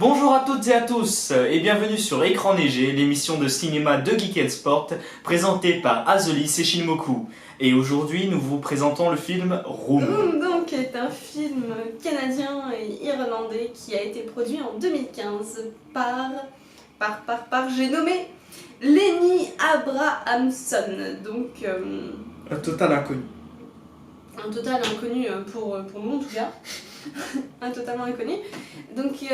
Bonjour à toutes et à tous et bienvenue sur Écran Neigé, l'émission de cinéma de Geek & Sport présentée par Azelis et Shinmoku. Et aujourd'hui nous vous présentons le film Room. Room donc est un film canadien et irlandais qui a été produit en 2015 par j'ai nommé Lenny Abrahamson. Donc Un total inconnu. un total inconnu pour nous en tout cas. Un totalement inconnu. Donc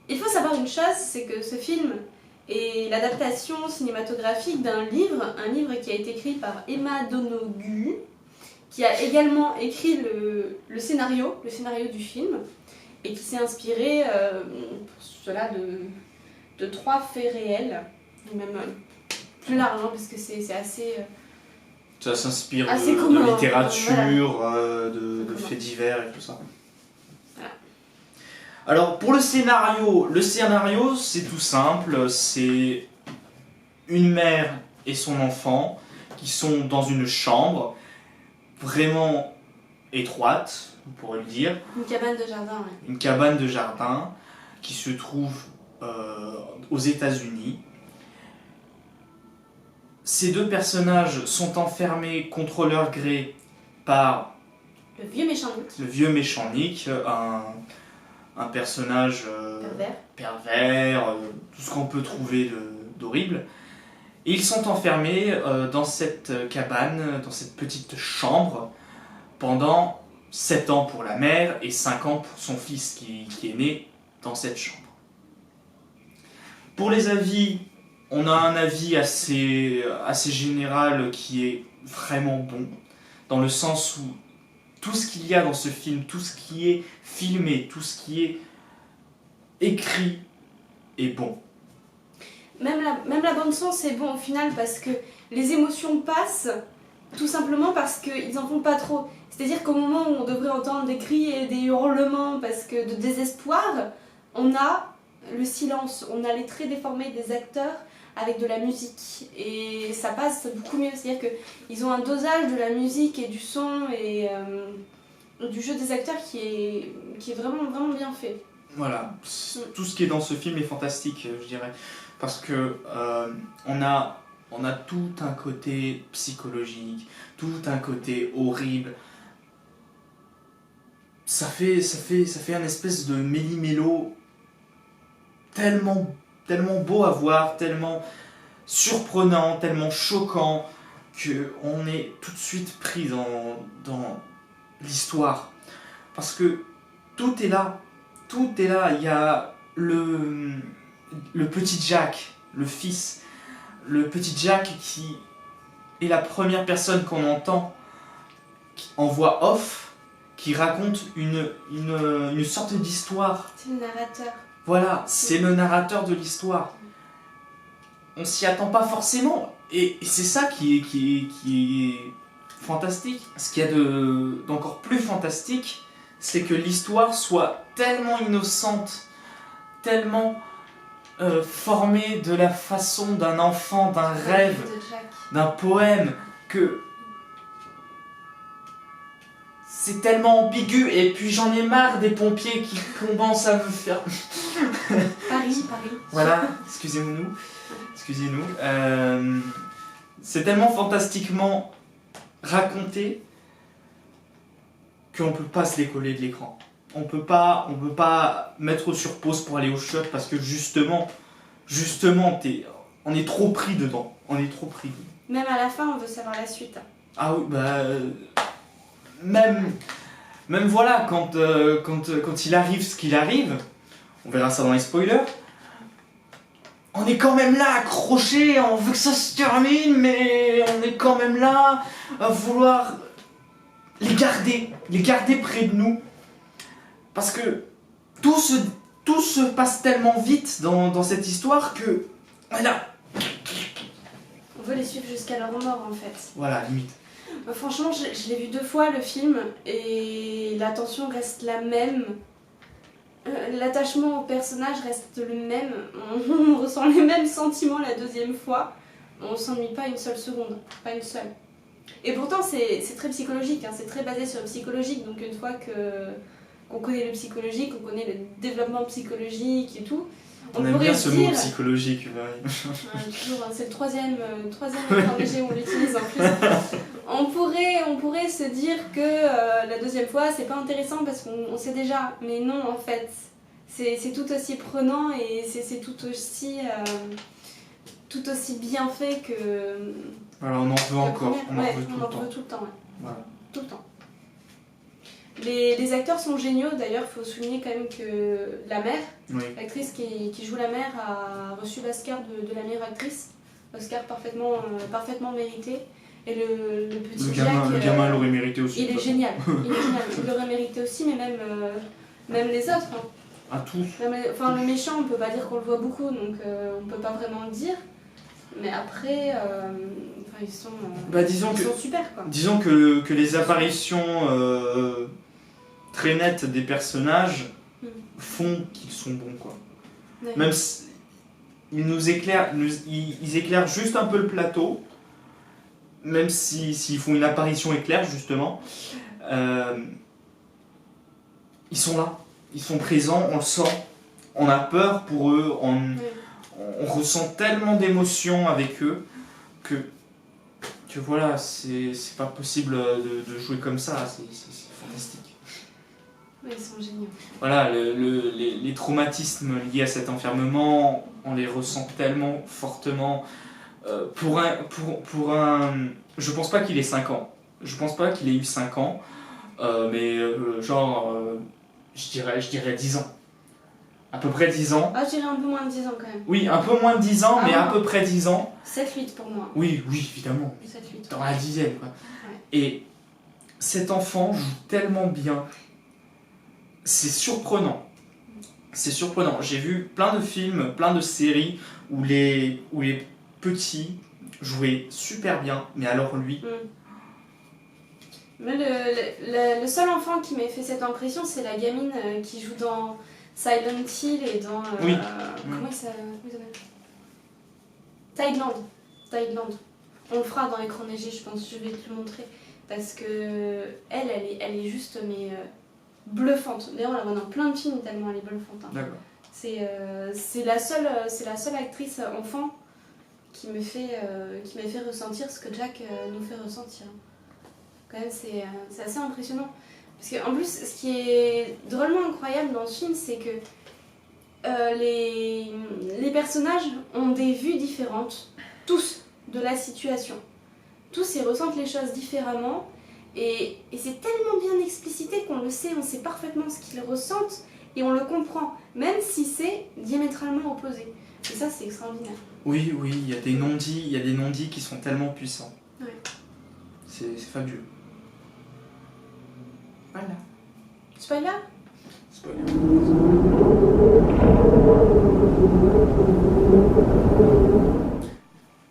il faut savoir une chose, c'est que ce film est l'adaptation cinématographique d'un livre, un livre qui a été écrit par Emma Donoghue, qui a également écrit le scénario du film, et qui s'est inspiré pour cela de 3 faits réels, et même plus large, hein, parce que c'est assez... Ça s'inspire assez de commun, littérature, voilà. de faits divers et tout ça. Voilà. Alors pour le scénario c'est tout simple, c'est une mère et son enfant qui sont dans une chambre vraiment étroite, on pourrait le dire. Une cabane de jardin, ouais. Une cabane de jardin qui se trouve aux États-Unis. Ces deux personnages sont enfermés contre leur gré par Le vieux méchant Nick. le vieux méchant Nick, un personnage pervers, tout ce qu'on peut trouver d'horrible. Et ils sont enfermés dans cette cabane, dans cette petite chambre, pendant 7 ans pour la mère et 5 ans pour son fils qui est né dans cette chambre. Pour les avis, on a un avis assez général qui est vraiment bon, dans le sens où tout ce qu'il y a dans ce film, tout ce qui est filmé, tout ce qui est écrit est bon. Même la bande-son, c'est bon au final parce que les émotions passent tout simplement parce qu'ils en font pas trop. C'est-à-dire qu'au moment où on devrait entendre des cris et des hurlements parce que de désespoir, on a le silence, on a les traits déformés des acteurs avec de la musique et ça passe beaucoup mieux. C'est-à-dire qu'ils ont un dosage de la musique et du son et du jeu des acteurs qui est vraiment, vraiment bien fait. Voilà, tout ce qui est dans ce film est fantastique, je dirais, parce que on a tout un côté psychologique, tout un côté horrible. Ça fait un espèce de méli-mélo tellement beau à voir, tellement surprenant, tellement choquant, qu'on est tout de suite pris dans l'histoire. Parce que tout est là, il y a le petit Jack, le fils, le petit Jack qui est la première personne qu'on entend en voix off, qui raconte une sorte d'histoire. C'est le narrateur. Voilà, c'est le narrateur de l'histoire. On s'y attend pas forcément, et c'est ça qui est fantastique. Ce qu'il y a d'encore plus fantastique, c'est que l'histoire soit tellement innocente, tellement formée de la façon d'un enfant, d'un rêve, d'un poème, que c'est tellement ambigu. Et puis j'en ai marre des pompiers qui commencent à me faire... Paris. Voilà, excusez-nous. C'est tellement fantastiquement raconté qu'on ne peut pas se décoller de l'écran. On peut pas mettre sur pause pour aller au shot parce que justement, on est trop pris dedans. Même à la fin, on veut savoir la suite. Ah oui, bah... Même voilà, quand il arrive ce qu'il arrive, on verra ça dans les spoilers, on est quand même là accroché, on veut que ça se termine, mais on est quand même là à vouloir les garder près de nous. Parce que tout se passe tellement vite dans cette histoire que... Voilà. On veut les suivre jusqu'à leur mort en fait. Voilà, limite. Franchement, je l'ai vu 2 fois le film et la tension reste la même. L'attachement au personnage reste le même. On ressent les mêmes sentiments la 2e fois. On s'ennuie pas une seule seconde, pas une seule. Et pourtant, c'est très psychologique, hein, c'est très basé sur le psychologique. Donc une fois qu'on on connaît le psychologique, on connaît le développement psychologique et tout. On aime bien ce mot psychologique. Toujours, c'est le troisième RPG où on l'utilise en plus. On pourrait se dire que la deuxième fois, c'est pas intéressant parce qu'on sait déjà. Mais non, en fait, c'est tout aussi prenant et c'est tout aussi bien fait que... Alors on en veut encore, on en veut tout le temps. Ouais. Voilà. Tout le temps. Les acteurs sont géniaux, d'ailleurs il faut souligner quand même que la mère, l'actrice qui joue la mère a reçu l'Oscar de la meilleure actrice, Oscar parfaitement mérité, et le petit Jack... Le gamin l'aurait mérité aussi. Il est génial, il l'aurait mérité aussi, mais même les autres. Hein. À tous. Enfin le méchant, on peut pas dire qu'on le voit beaucoup, donc on peut pas vraiment le dire, mais après... ils sont super quoi. Disons que les apparitions très nettes des personnages font qu'ils sont bons quoi. Ouais. Même si ils éclairent juste un peu le plateau, même s'ils font une apparition éclair justement, ils sont là, ils sont présents, on le sent, on a peur pour eux, on ressent tellement d'émotions avec eux que voilà, c'est pas possible de jouer comme ça, c'est fantastique. Oui, ils sont géniaux. Voilà, les traumatismes liés à cet enfermement, on les ressent tellement fortement. Je pense pas qu'il ait 5 ans. Je pense pas qu'il ait eu 5 ans, mais je dirais 10 ans. À peu près 10 ans. Ah, je dirais un peu moins de 10 ans quand même. Oui, un peu moins de 10 ans, mais à peu près 10 ans. 7-8 pour moi. Oui, évidemment. 7-8. Dans la dizaine, quoi. Ouais. Et cet enfant joue tellement bien. C'est surprenant. C'est surprenant. J'ai vu plein de films, plein de séries où les petits jouaient super bien, mais alors lui... Mais le seul enfant qui m'a fait cette impression, c'est la gamine qui joue dans Silent Hill et dans... Comment il s'appelle ? Tideland. On le fera dans l'écran neigé, je pense, je vais te le montrer. Parce que elle est juste bluffante. D'ailleurs, on la voit dans plein de films tellement elle est bluffante. Hein. D'accord. C'est la seule actrice enfant qui me fait ressentir ce que Jack nous fait ressentir. Quand même, c'est assez impressionnant. Parce qu'en plus, ce qui est drôlement incroyable dans ce film, c'est que les personnages ont des vues différentes, tous, de la situation. Tous, ils ressentent les choses différemment. Et c'est tellement bien explicité qu'on le sait, on sait parfaitement ce qu'ils ressentent et on le comprend, même si c'est diamétralement opposé. Et ça, c'est extraordinaire. Oui, il y a des non-dits qui sont tellement puissants. Ouais. C'est fabuleux. Voilà. Spoiler ?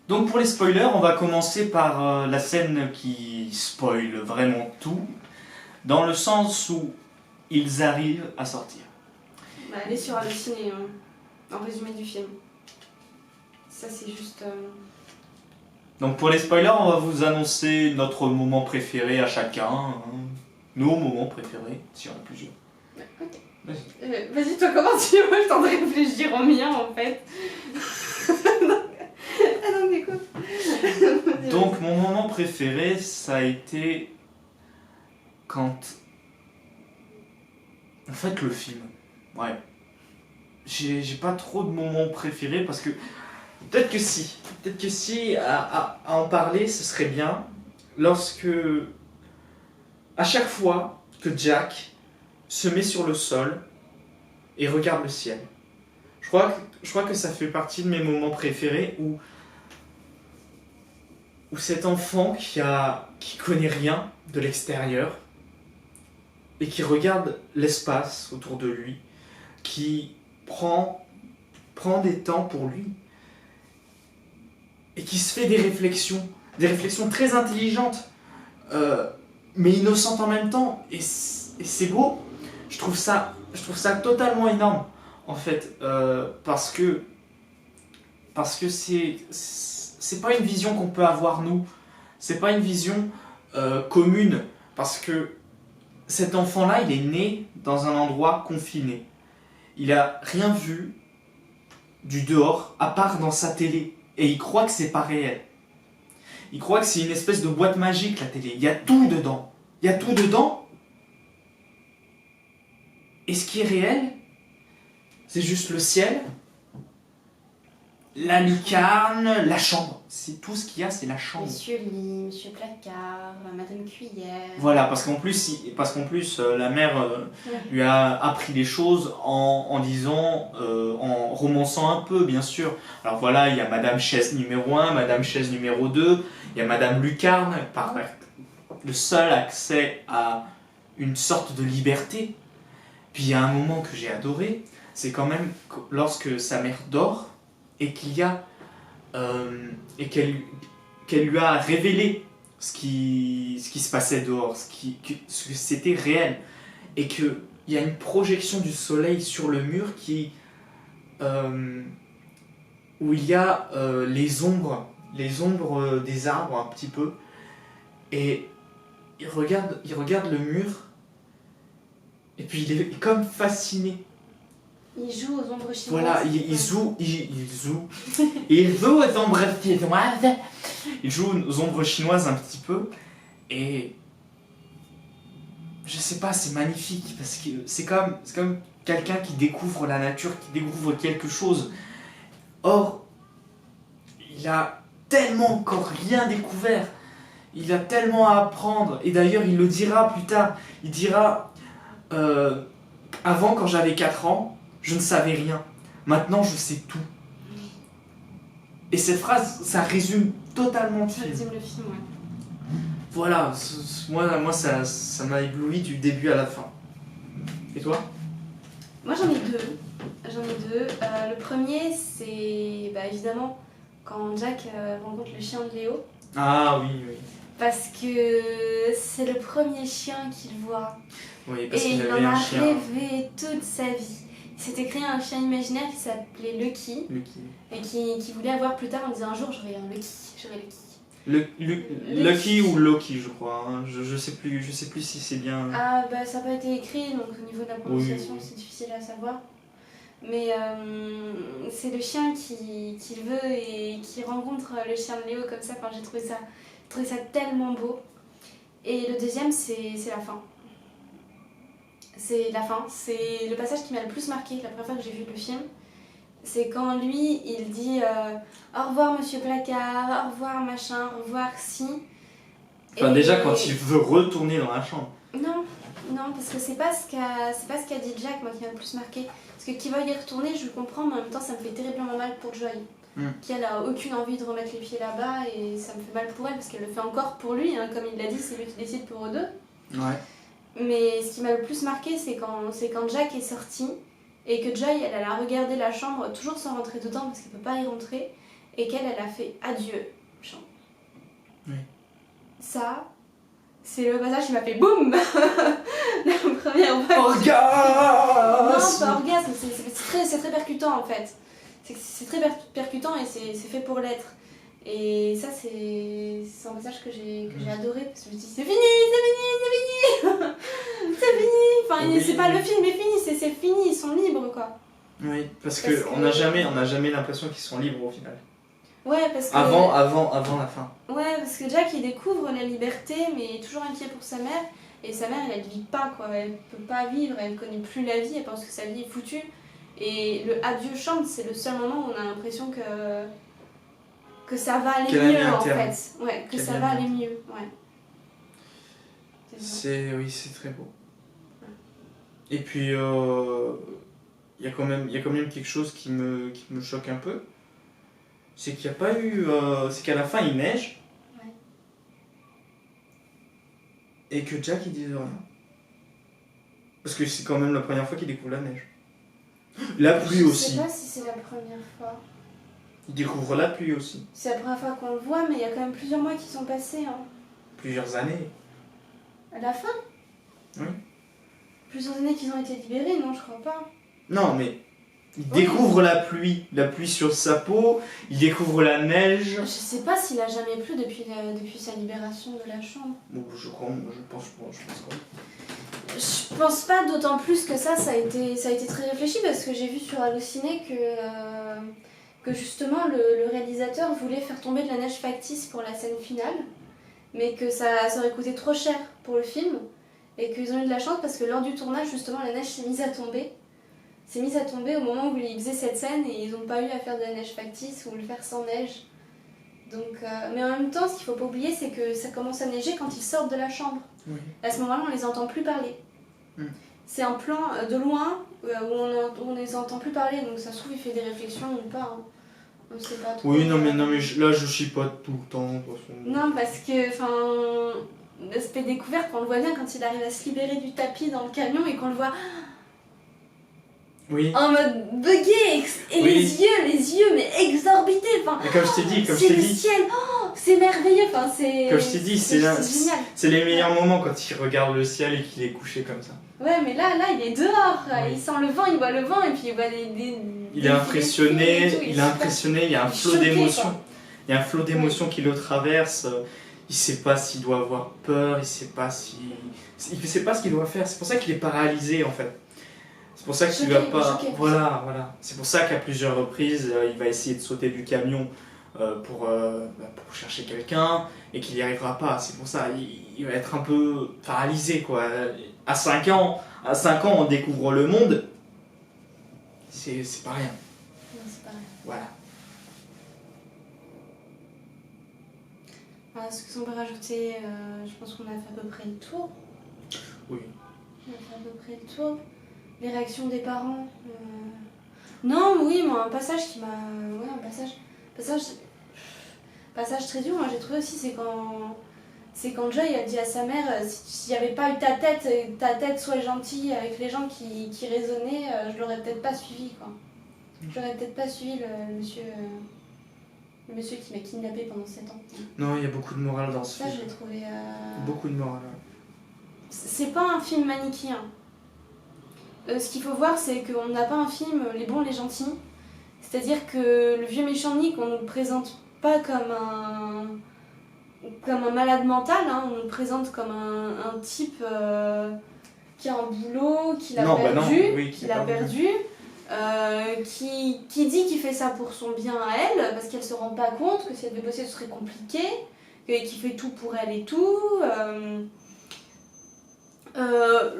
Donc pour les spoilers, on va commencer par la scène qui spoil vraiment tout, dans le sens où ils arrivent à sortir. Allez sur Allociné, en résumé du film. Ça c'est juste... Donc pour les spoilers, on va vous annoncer notre moment préféré à chacun, hein. Nos moments préférés, si on a plusieurs. Ok. Vas-y. Vas-y, toi commence, moi je tente de réfléchir au mien en fait. Donc écoute. Donc mon moment préféré, ça a été quand... En fait le film, ouais. J'ai pas trop de moments préférés parce que... Peut-être que si, à en parler, ce serait bien lorsque... À chaque fois que Jack se met sur le sol et regarde le ciel. Je crois que ça fait partie de mes moments préférés où cet enfant qui connaît rien de l'extérieur et qui regarde l'espace autour de lui, qui prend des temps pour lui et qui se fait des réflexions très intelligentes, mais innocentes en même temps, et c'est beau. Je trouve ça totalement énorme en fait, parce que c'est pas une vision qu'on peut avoir nous, c'est pas une vision commune, parce que cet enfant-là, il est né dans un endroit confiné. Il a rien vu du dehors, à part dans sa télé. Et il croit que c'est pas réel. Il croit que c'est une espèce de boîte magique, la télé. Il y a tout dedans. Il y a tout dedans. Et ce qui est réel, c'est juste le ciel, la lucarne, la chambre. C'est tout ce qu'il y a, c'est la chambre. Monsieur Lit, Monsieur Placard, Madame Cuillère. Voilà, parce qu'en plus, la mère lui a appris les choses en disant, en romançant un peu, bien sûr. Alors voilà, il y a Madame Chaise numéro 1, Madame Chaise numéro 2, il y a Madame Lucarne, par le seul accès à une sorte de liberté. Puis il y a un moment que j'ai adoré, c'est quand même lorsque sa mère dort et qu'il y a et qu'elle lui a révélé ce qui se passait dehors, ce que c'était réel, et qu'il y a une projection du soleil sur le mur où il y a les ombres des arbres un petit peu, et il regarde le mur, et puis il est comme fasciné. Il joue aux ombres chinoises. Voilà, il joue aux ombres chinoises. Il joue aux ombres chinoises un petit peu. Et je sais pas, c'est magnifique parce que c'est comme quelqu'un qui découvre la nature, qui découvre quelque chose. Or, il a tellement encore rien découvert. Il a tellement à apprendre. Et d'ailleurs, il le dira plus tard. Il dira avant, quand j'avais 4 ans, je ne savais rien. Maintenant, je sais tout. Et cette phrase, ça résume totalement le film. Ça résume le film, ouais. Voilà, moi ça m'a ébloui du début à la fin. Et toi? Moi j'en ai deux. Le premier, c'est évidemment quand Jack rencontre le chien de Léo. Ah oui. Parce que c'est le premier chien qu'il voit. Oui, parce et qu'il il avait en a un chien. rêvé toute sa vie. Il s'était créé un chien imaginaire qui s'appelait Lucky. Et qui voulait avoir plus tard en disant un jour j'aurai un Lucky. Lucky ou Loki, je crois. Hein. Je sais plus si c'est bien. Ah ça n'a pas été écrit, donc au niveau de la prononciation c'est difficile à savoir. Mais c'est le chien qu'il veut et qui rencontre le chien de Léo comme ça. Enfin, j'ai trouvé ça tellement beau. Et le deuxième, c'est la fin. C'est la fin. C'est le passage qui m'a le plus marqué la première fois que j'ai vu le film. C'est quand lui, il dit au revoir Monsieur Placard, au revoir machin, au revoir si. Enfin, déjà quand il veut retourner dans la chambre. Non, parce que c'est pas ce qu'a dit Jack, moi, qui m'a le plus marqué. Parce que qu'il va y retourner, je le comprends, mais en même temps, ça me fait terriblement mal pour Joy. Qui elle a aucune envie de remettre les pieds là-bas, et ça me fait mal pour elle, parce qu'elle le fait encore pour lui, hein, comme il l'a dit, c'est lui qui décide pour eux deux. Ouais. Mais ce qui m'a le plus marqué, c'est quand Jack est sorti, et que Joy, elle a regardé la chambre, toujours sans rentrer dedans, parce qu'elle peut pas y rentrer, et qu'elle a fait adieu, chambre. Oui. Ça, c'est le passage qui m'a fait boum. La première fois. Orgasme. Non, pas orgasme, c'est très percutant en fait. C'est très percutant et c'est fait pour l'être. Et ça, c'est un passage que j'ai adoré parce que je me dis c'est fini. C'est fini. Enfin, oui. C'est pas le film est fini, c'est fini, ils sont libres quoi. Oui, parce qu'on n'a jamais l'impression qu'ils sont libres au final. Ouais, parce que... Avant la fin. Ouais, parce que Jack il découvre la liberté, mais il est toujours inquiet pour sa mère. Et sa mère, elle vit pas quoi, elle peut pas vivre, elle connaît plus la vie, elle pense que sa vie est foutue. Et le adieu chambre, c'est le seul moment où on a l'impression que ça va aller mieux en fait. Ouais, que ça va aller mieux, ouais. C'est très beau. Ouais. Et puis, il y a quand même quelque chose qui me choque un peu. C'est qu'il n'y a pas eu... c'est qu'à la fin, il neige. Ouais. Et que Jack, il dise rien. Parce que c'est quand même la première fois qu'il découvre la neige. La pluie aussi. Je sais pas si c'est la première fois. Il découvre la pluie aussi. C'est la première fois qu'on le voit, mais il y a quand même plusieurs mois qui sont passés. Hein. Plusieurs années. À la fin? Oui. Plusieurs années qu'ils ont été libérés, non, je crois pas. Non, mais Il découvre la pluie sur sa peau, il découvre la neige. Je sais pas s'il a jamais plu depuis sa libération de la chambre. Bon, je pense pas. Je pense pas, d'autant plus que ça a été très réfléchi parce que j'ai vu sur Allociné que justement le réalisateur voulait faire tomber de la neige factice pour la scène finale, mais que ça aurait coûté trop cher pour le film et qu'ils ont eu de la chance parce que lors du tournage, justement, la neige s'est mise à tomber. S'est mise à tomber au moment où ils faisaient cette scène et ils n'ont pas eu à faire de la neige factice ou le faire sans neige. Donc, mais en même temps, ce qu'il ne faut pas oublier, c'est que ça commence à neiger quand ils sortent de la chambre. Oui. À ce moment-là, on les entend plus parler. C'est un plan de loin où on les entend plus parler, donc ça se trouve il fait des réflexions ou pas. Hein. On sait pas trop. Oui, non mais là je chipote tout le temps. De toute façon. Non, parce que l'aspect découverte, on le voit bien quand il arrive à se libérer du tapis dans le camion et qu'on le voit oui. en mode bugué et oui. les yeux mais exorbités. Et comme je t'ai dit, c'est le ciel, c'est merveilleux. Comme je t'ai dit, c'est génial. C'est les meilleurs moments quand il regarde le ciel et qu'il est couché comme ça. Ouais, mais là il est dehors, il sent le vent, il voit le vent et puis il voit il est impressionné, il y a un flot d'émotions. Il y a un flot d'émotions qui le traverse. Il sait pas s'il doit avoir peur, il sait pas ce qu'il doit faire. C'est pour ça qu'il est paralysé en fait. C'est pour ça qu'il va pas. Voilà. C'est pour ça qu'à plusieurs reprises, il va essayer de sauter du camion pour chercher quelqu'un et qu'il n'y arrivera pas. C'est pour ça, il va être un peu paralysé quoi. À 5 ans, on découvre le monde. C'est pas rien. Non, c'est pas rien. Voilà. Voilà, ce que on peut rajouter, je pense qu'on a fait à peu près le tour. Oui. On a fait à peu près le tour. Les réactions des parents. Non, oui, moi, un passage qui m'a. Ouais, passage très dur, moi j'ai trouvé aussi, c'est quand Joy elle dit à sa mère s'il n'y avait pas eu ta tête soit gentille avec les gens qui raisonnaient, je l'aurais peut-être pas suivi quoi. J'aurais peut-être pas suivi le monsieur qui m'a kidnappé pendant 7 ans. Non, il y a beaucoup de morale dans ce film. Ça je l'ai trouvé. Beaucoup de morale. C'est pas un film manichéen. Ce qu'il faut voir, c'est qu'on n'a pas un film les bons, les gentils. C'est-à-dire que le vieux méchant Nick, on ne le présente pas comme un malade mental, hein. On le présente comme un type qui a un boulot, qu'il a perdu, qui dit qu'il fait ça pour son bien à elle, parce qu'elle se rend pas compte que si elle devait bosser, ce serait compliqué, qu'il fait tout pour elle et tout.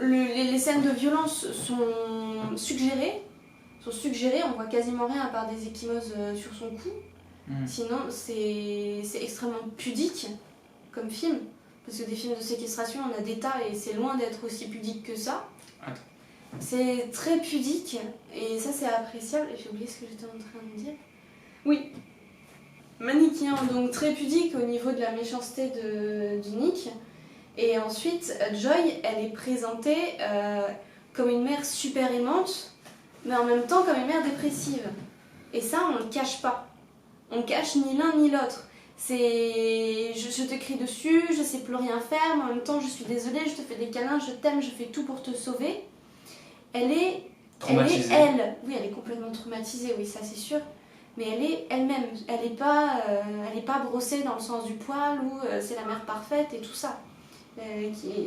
Les scènes de violence sont suggérées, on voit quasiment rien à part des ecchymoses sur son cou. Sinon, c'est extrêmement pudique comme film, parce que des films de séquestration, on a des tas et c'est loin d'être aussi pudique que ça. C'est très pudique et ça c'est appréciable. Et j'ai oublié ce que j'étais en train de dire. Oui, manichéen, donc très pudique au niveau de la méchanceté du Nick. Et ensuite, Joy, elle est présentée comme une mère super aimante, mais en même temps comme une mère dépressive. Et ça, on le cache pas. On cache ni l'un ni l'autre. C'est je te crie dessus, je sais plus rien faire, mais en même temps je suis désolée, je te fais des câlins, je t'aime, je fais tout pour te sauver. Elle est traumatisée. Oui, elle est complètement traumatisée, oui, ça c'est sûr. Mais elle est elle-même. Elle est pas brossée dans le sens du poil ou c'est la mère parfaite et tout ça.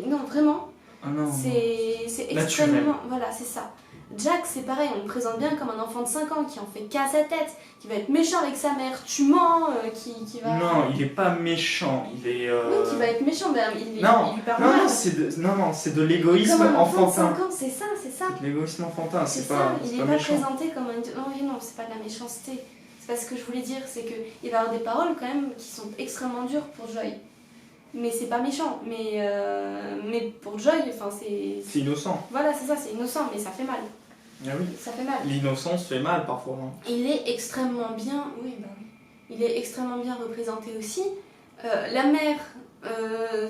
Non, vraiment. Ah non, c'est extrêmement. Voilà, c'est ça. Jack, c'est pareil, on le présente bien comme un enfant de 5 ans qui en fait qu'à sa tête, qui va être méchant avec sa mère, tu mens, qui va... Non, il est pas méchant, il est... Oui, qui va être méchant, mais il lui parle non, mal. c'est de l'égoïsme enfantin. C'est ça. C'est de l'égoïsme enfantin, c'est pas ça, c'est il pas est pas méchant. présenté comme un... Non, c'est pas de la méchanceté. C'est pas ce que je voulais dire, c'est qu'il va avoir des paroles quand même qui sont extrêmement dures pour Joy. Mais c'est pas méchant, mais pour Joy, enfin c'est... C'est innocent. Voilà, c'est ça, c'est innocent, mais ça fait mal. Ah oui. Ça fait mal. L'innocence fait mal parfois. Hein. Il est extrêmement bien... Oui, bah oui. Il est extrêmement bien représenté aussi. La mère,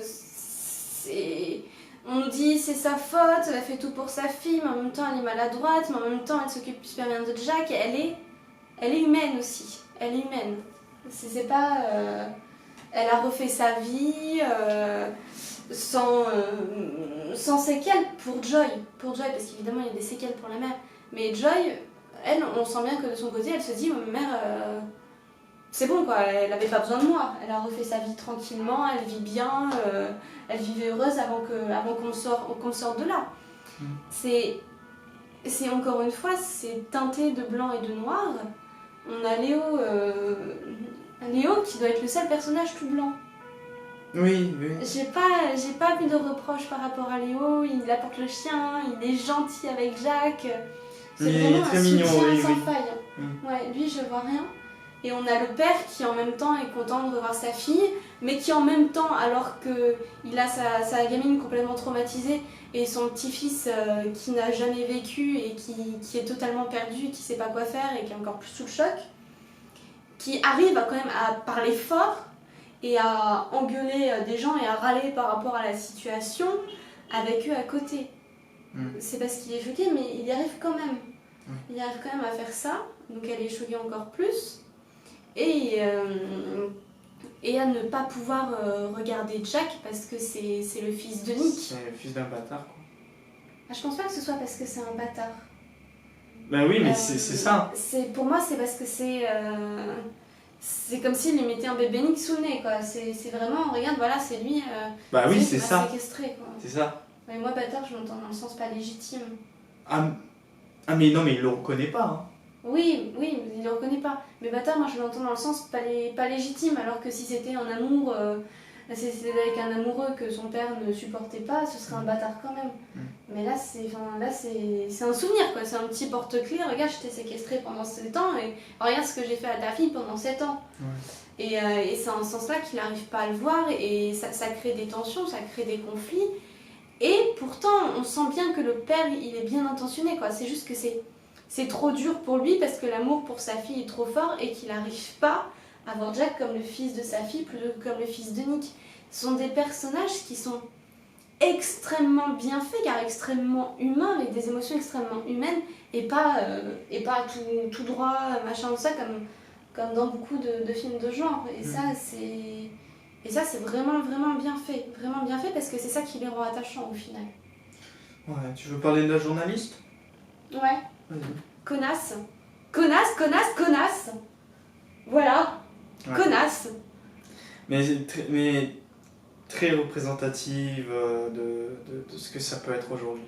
c'est... On nous dit c'est sa faute, elle a fait tout pour sa fille, mais en même temps elle est maladroite, mais en même temps elle s'occupe super bien de Jack, et elle est humaine aussi. Elle est humaine. C'est pas... Elle a refait sa vie sans séquelles pour Joy, parce qu'évidemment il y a des séquelles pour la mère. Mais Joy, elle, on sent bien que de son côté, elle se dit, ma mère, c'est bon quoi, elle avait pas besoin de moi. Elle a refait sa vie tranquillement, elle vit bien, elle vivait heureuse avant qu'on sorte de là. C'est encore une fois, c'est teinté de blanc et de noir. On a Léo qui doit être le seul personnage tout blanc. Oui. J'ai pas vu de reproche par rapport à Léo, il apporte le chien, il est gentil avec Jacques. C'est vraiment très un mignon, soutien sans oui. faille. Ouais, lui je vois rien. Et on a le père qui en même temps est content de revoir sa fille, mais qui en même temps, alors qu'il a sa gamine complètement traumatisée et son petit-fils qui n'a jamais vécu et qui est totalement perdu, qui sait pas quoi faire et qui est encore plus sous le choc, qui arrive quand même à parler fort et à engueuler des gens et à râler par rapport à la situation avec eux à côté. C'est parce qu'il est choqué, mais il y arrive quand même. Il arrive quand même à faire ça, donc elle est choquée encore plus. Et à ne pas pouvoir regarder Jack parce que c'est le fils de Nick. C'est le fils d'un bâtard, quoi. Ah, je pense pas que ce soit parce que c'est un bâtard. Ben oui, mais c'est ça. Pour moi, c'est parce que c'est comme s'il lui mettait un bébé Nick sous le nez, quoi. C'est vraiment, regarde, voilà, c'est lui. Bah oui, c'est qui ça. m'a séquestré, quoi. C'est ça. Mais moi, bâtard, je l'entends dans le sens pas légitime. Ah mais non, mais il le reconnaît pas. Hein. Oui, il le reconnaît pas. Mais bâtard, moi je l'entends dans le sens pas légitime, alors que si c'était un amour, si c'était avec un amoureux que son père ne supportait pas, ce serait un bâtard quand même. Mais là, c'est un souvenir, quoi. C'est un petit porte-clés. Regarde, je t'ai séquestré pendant 7 ans et regarde ce que j'ai fait à ta fille pendant 7 ans. Et c'est en ce sens-là qu'il n'arrive pas à le voir et ça crée des tensions, ça crée des conflits. Et pourtant, on sent bien que le père, il est bien intentionné, quoi. C'est juste que c'est trop dur pour lui parce que l'amour pour sa fille est trop fort et qu'il n'arrive pas à voir Jack comme le fils de sa fille plutôt que comme le fils de Nick. Ce sont des personnages qui sont extrêmement bien faits, car extrêmement humains, avec des émotions extrêmement humaines et pas tout droit, machin, tout ça, comme dans beaucoup de films de genre. Et ça, c'est vraiment, vraiment bien fait. Vraiment bien fait parce que c'est ça qui les rend attachants au final. Ouais, tu veux parler de la journaliste ? Ouais. Vas-y. Connasse. Voilà. Ouais. Connasse. Mais très représentative de ce que ça peut être aujourd'hui.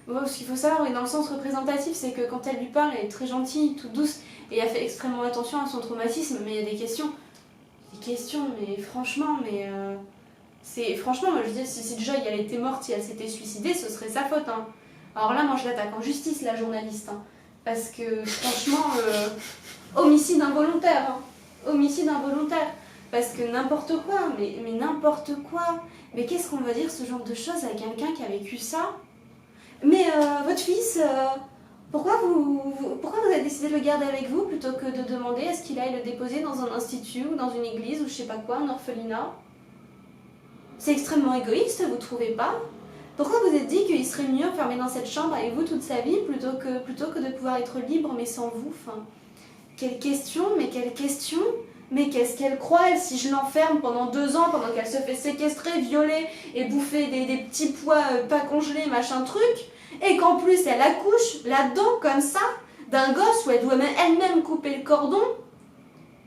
Bon, ce qu'il faut savoir, oui, dans le sens représentatif, c'est que quand elle lui parle, elle est très gentille, toute douce, et elle fait extrêmement attention à son traumatisme, mais il y a des questions, mais franchement, franchement, moi je dis, si Joy elle était morte, si elle s'était suicidée, ce serait sa faute, hein. Alors là, moi je l'attaque en justice, la journaliste, hein, parce que franchement, homicide involontaire, hein, homicide involontaire, parce que n'importe quoi, mais n'importe quoi, mais qu'est-ce qu'on va dire ce genre de choses à quelqu'un qui a vécu ça? Mais votre fils, pourquoi vous avez décidé de le garder avec vous plutôt que de demander est-ce qu'il aille le déposer dans un institut ou dans une église ou je sais pas quoi, un orphelinat? C'est extrêmement égoïste, vous trouvez pas? Pourquoi vous êtes dit qu'il serait mieux enfermé dans cette chambre avec vous toute sa vie plutôt que de pouvoir être libre mais sans vous? Enfin, quelle question, mais quelle question? Mais qu'est-ce qu'elle croit, elle, si je l'enferme pendant 2 ans, pendant qu'elle se fait séquestrer, violer et bouffer des petits pois pas congelés, machin truc, et qu'en plus elle accouche là-dedans, comme ça, d'un gosse où elle doit elle-même couper le cordon?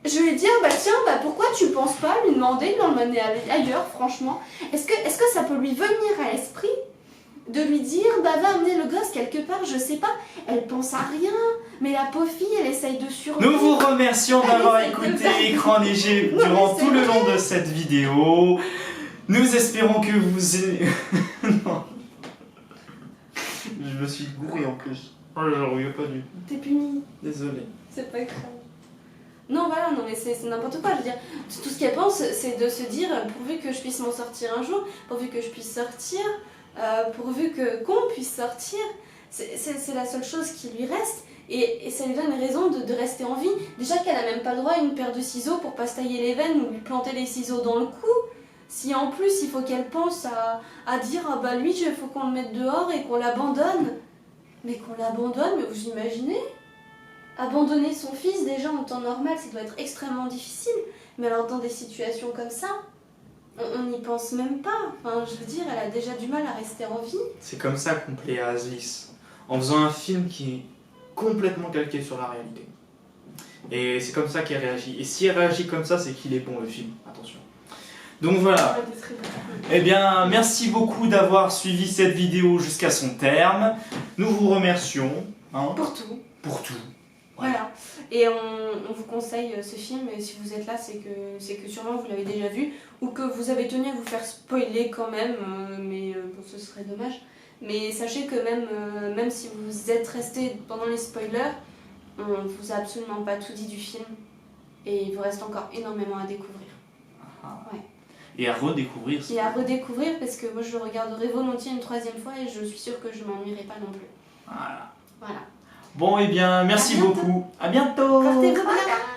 Je vais dire, tiens, pourquoi tu penses pas lui demander de l'emmener ailleurs, franchement? Est-ce que ça peut lui venir à l'esprit de lui dire, va amener le gosse quelque part, je sais pas, elle pense à rien, mais la pauvre fille, elle essaye de survivre. Nous vous remercions d'avoir écouté Écran Léger durant tout le long de cette vidéo. Nous espérons que vous aimez... Non. Je me suis gouré en plus. Oh, j'en reviens pas du tout. T'es puni. Désolé. C'est pas grave. Non, voilà, non, mais c'est n'importe quoi. Je veux dire, tout ce qu'elle pense, c'est de se dire, pourvu que je puisse m'en sortir un jour, pourvu que je puisse sortir, pourvu qu'on puisse sortir, c'est la seule chose qui lui reste. Et ça lui donne une raison de rester en vie. Déjà qu'elle n'a même pas le droit à une paire de ciseaux pour pas se tailler les veines ou lui planter les ciseaux dans le cou. Si en plus il faut qu'elle pense à dire lui il faut qu'on le mette dehors et qu'on l'abandonne. Mais qu'on l'abandonne, mais vous imaginez? Abandonner son fils déjà en temps normal, ça doit être extrêmement difficile. Mais alors dans des situations comme ça, on n'y pense même pas. Enfin, je veux dire, elle a déjà du mal à rester en vie. C'est comme ça qu'on plaît à Aslis. En faisant un film qui est complètement calqué sur la réalité. Et c'est comme ça qu'il réagit. Et s'il réagit comme ça, c'est qu'il est bon le film. Attention. Donc voilà. Eh bien, merci beaucoup d'avoir suivi cette vidéo jusqu'à son terme. Nous vous remercions. Hein, pour tout. Pour tout. Voilà. Et on vous conseille ce film. Et si vous êtes là, c'est que sûrement vous l'avez déjà vu. Ou que vous avez tenu à vous faire spoiler quand même. Mais bon, ce serait dommage. Mais sachez que même si vous êtes resté pendant les spoilers, on vous a absolument pas tout dit du film. Et il vous reste encore énormément à découvrir. Ouais. Et à redécouvrir. Et à redécouvrir parce que moi je le regarderai volontiers une 3e fois et je suis sûre que je m'ennuierai pas non plus. Voilà. Voilà. Bon, eh bien, merci beaucoup. À bientôt. Portez-vous bien.